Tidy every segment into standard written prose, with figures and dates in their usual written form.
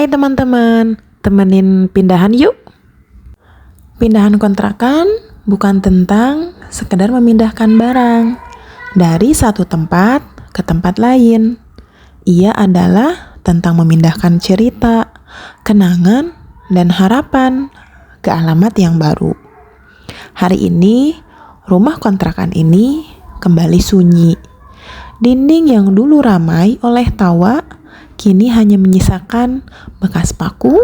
Hai teman-teman, temenin pindahan yuk. Pindahan kontrakan bukan tentang sekedar memindahkan barang dari satu tempat ke tempat lain. Ia adalah tentang memindahkan cerita, kenangan, dan harapan ke alamat yang baru. Hari ini, rumah kontrakan ini kembali sunyi. Dinding yang dulu ramai oleh tawa, kini hanya menyisakan bekas paku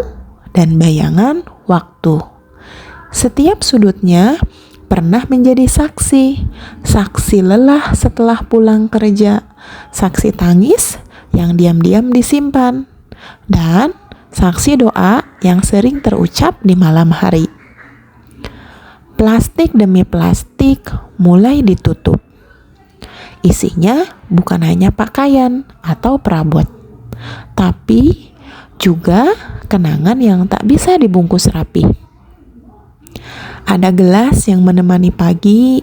dan bayangan waktu. Setiap sudutnya pernah menjadi saksi lelah setelah pulang kerja, saksi tangis yang diam-diam disimpan, dan saksi doa yang sering terucap di malam hari. Plastik demi plastik mulai ditutup. Isinya bukan hanya pakaian atau perabot, tapi juga kenangan yang tak bisa dibungkus rapi. Ada gelas yang menemani pagi,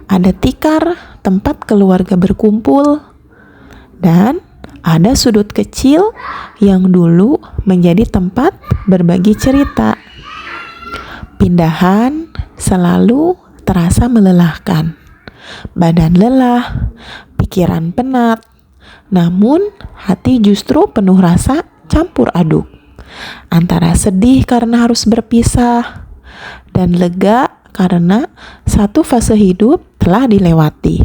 ada tikar tempat keluarga berkumpul, dan ada sudut kecil yang dulu menjadi tempat berbagi cerita. Pindahan selalu terasa melelahkan. Badan lelah, pikiran penat, namun hati justru penuh rasa campur aduk. Antara sedih karena harus berpisah dan lega karena satu fase hidup telah dilewati.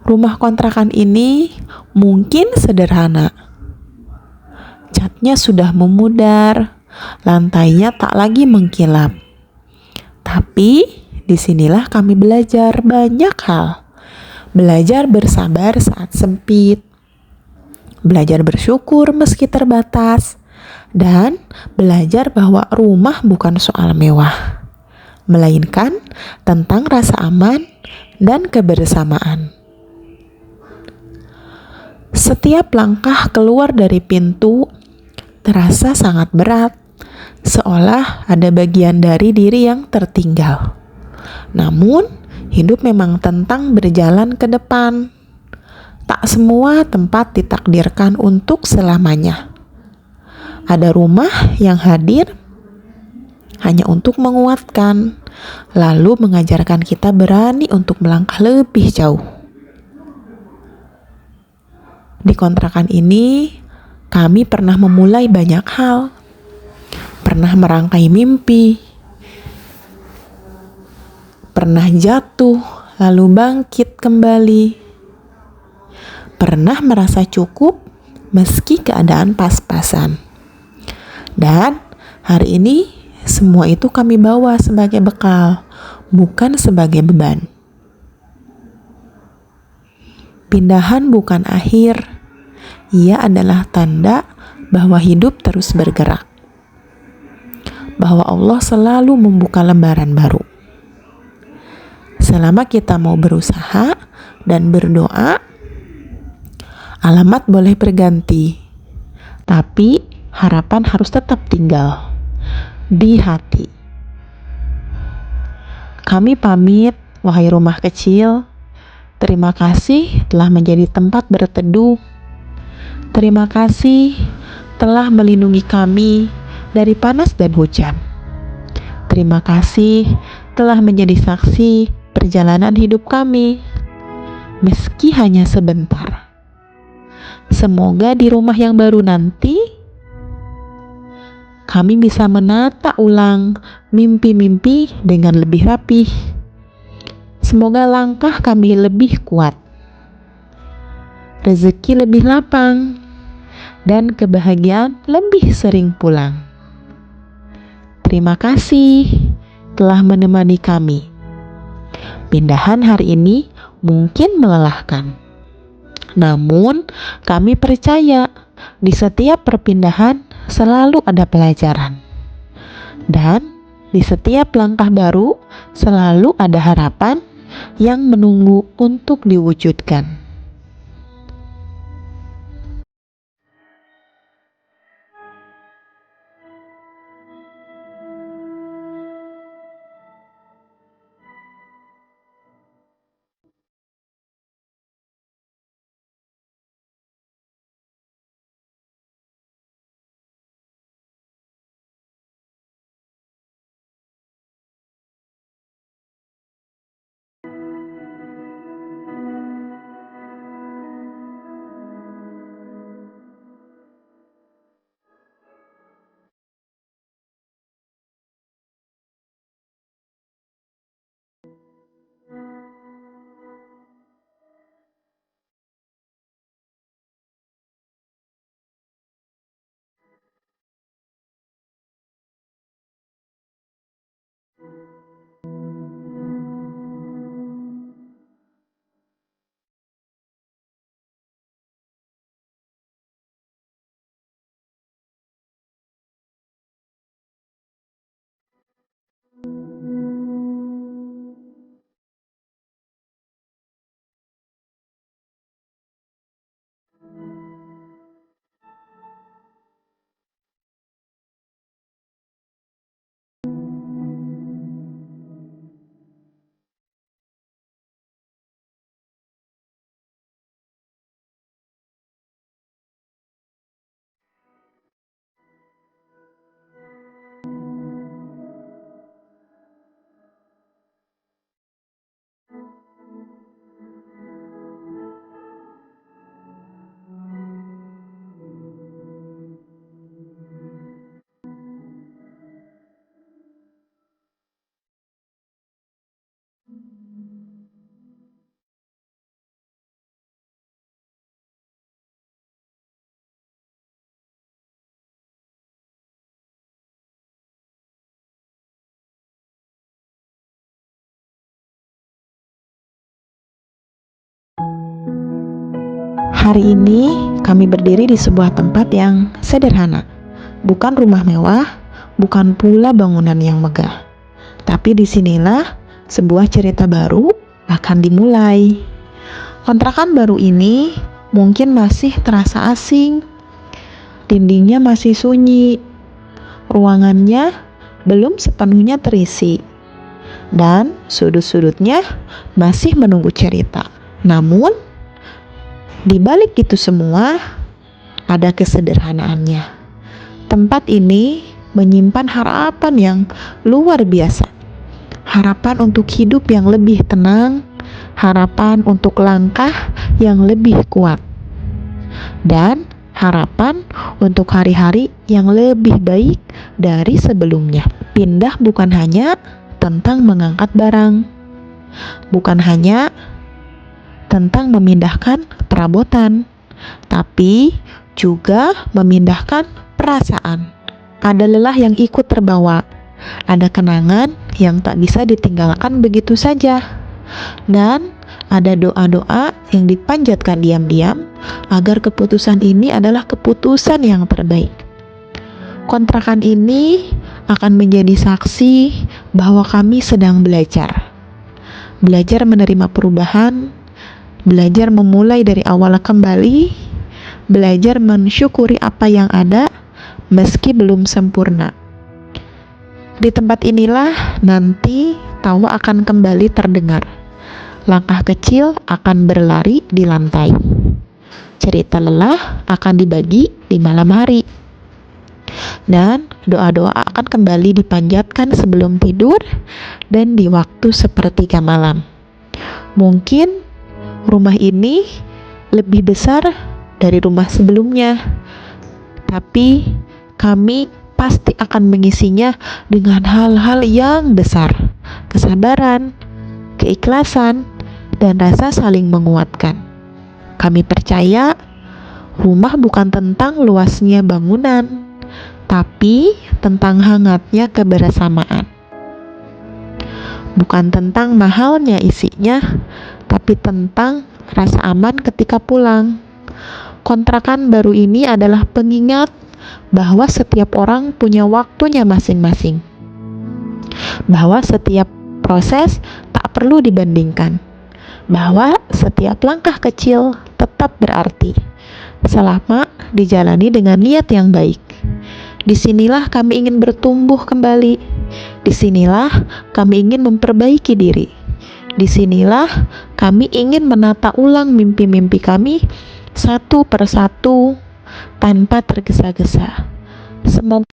Rumah kontrakan ini mungkin sederhana. Catnya sudah memudar, lantainya tak lagi mengkilap. Tapi disinilah kami belajar banyak hal. Belajar bersabar saat sempit, belajar bersyukur meski terbatas, dan belajar bahwa rumah bukan soal mewah, melainkan tentang rasa aman dan kebersamaan. Setiap langkah keluar dari pintu terasa sangat berat, seolah ada bagian dari diri yang tertinggal. Namun, hidup memang tentang berjalan ke depan. Tak semua tempat ditakdirkan untuk selamanya. Ada rumah yang hadir hanya untuk menguatkan, lalu mengajarkan kita berani untuk melangkah lebih jauh. Di kontrakan ini, kami pernah memulai banyak hal. Pernah merangkai mimpi, pernah jatuh, lalu bangkit kembali. Pernah merasa cukup meski keadaan pas-pasan. Dan hari ini semua itu kami bawa sebagai bekal, bukan sebagai beban. Pindahan bukan akhir, ia adalah tanda bahwa hidup terus bergerak. Bahwa Allah selalu membuka lembaran baru. Selama kita mau berusaha dan berdoa, alamat boleh berganti, tapi harapan harus tetap tinggal di hati. Kami pamit, wahai rumah kecil. Terima kasih telah menjadi tempat berteduh. Terima kasih telah melindungi kami dari panas dan hujan. Terima kasih telah menjadi saksi perjalanan hidup kami, meski hanya sebentar. Semoga di rumah yang baru nanti, kami bisa menata ulang mimpi-mimpi dengan lebih rapih. Semoga langkah kami lebih kuat, rezeki lebih lapang, dan kebahagiaan lebih sering pulang. Terima kasih telah menemani kami. Pindahan hari ini mungkin melelahkan, namun kami percaya di setiap perpindahan selalu ada pelajaran, dan di setiap langkah baru selalu ada harapan yang menunggu untuk diwujudkan. Hari ini kami berdiri di sebuah tempat yang sederhana. Bukan rumah mewah, bukan pula bangunan yang megah. Tapi disinilah sebuah cerita baru akan dimulai. Kontrakan baru ini mungkin masih terasa asing. Dindingnya masih sunyi. Ruangannya belum sepenuhnya terisi. Dan sudut-sudutnya masih menunggu cerita. Namun, di balik itu semua, ada kesederhanaannya. Tempat ini menyimpan harapan yang luar biasa. Harapan untuk hidup yang lebih tenang, harapan untuk langkah yang lebih kuat, dan harapan untuk hari-hari yang lebih baik dari sebelumnya. Pindah bukan hanya tentang mengangkat barang, bukan hanya tentang memindahkan perabotan, tapi juga memindahkan perasaan. Ada lelah yang ikut terbawa, ada kenangan yang tak bisa ditinggalkan begitu saja, dan ada doa-doa yang dipanjatkan diam-diam agar keputusan ini adalah keputusan yang terbaik. Kontrakan ini akan menjadi saksi bahwa kami sedang belajar menerima perubahan, belajar memulai dari awal kembali, belajar mensyukuri apa yang ada meski belum sempurna. Di tempat inilah nanti tawa akan kembali terdengar. Langkah kecil akan berlari di lantai. Cerita lelah akan dibagi di malam hari. Dan doa-doa akan kembali dipanjatkan sebelum tidur dan di waktu sepertiga malam. Mungkin rumah ini lebih besar dari rumah sebelumnya, tapi kami pasti akan mengisinya dengan hal-hal yang besar, kesabaran, keikhlasan, dan rasa saling menguatkan. Kami percaya rumah bukan tentang luasnya bangunan, tapi tentang hangatnya kebersamaan. Bukan tentang mahalnya isinya, tapi tentang rasa aman ketika pulang. Kontrakan baru ini adalah pengingat bahwa setiap orang punya waktunya masing-masing. Bahwa setiap proses tak perlu dibandingkan. Bahwa setiap langkah kecil tetap berarti selama dijalani dengan niat yang baik. Disinilah kami ingin bertumbuh kembali. Disinilah kami ingin memperbaiki diri. Disinilah kami ingin menata ulang mimpi-mimpi kami satu persatu tanpa tergesa-gesa. Semoga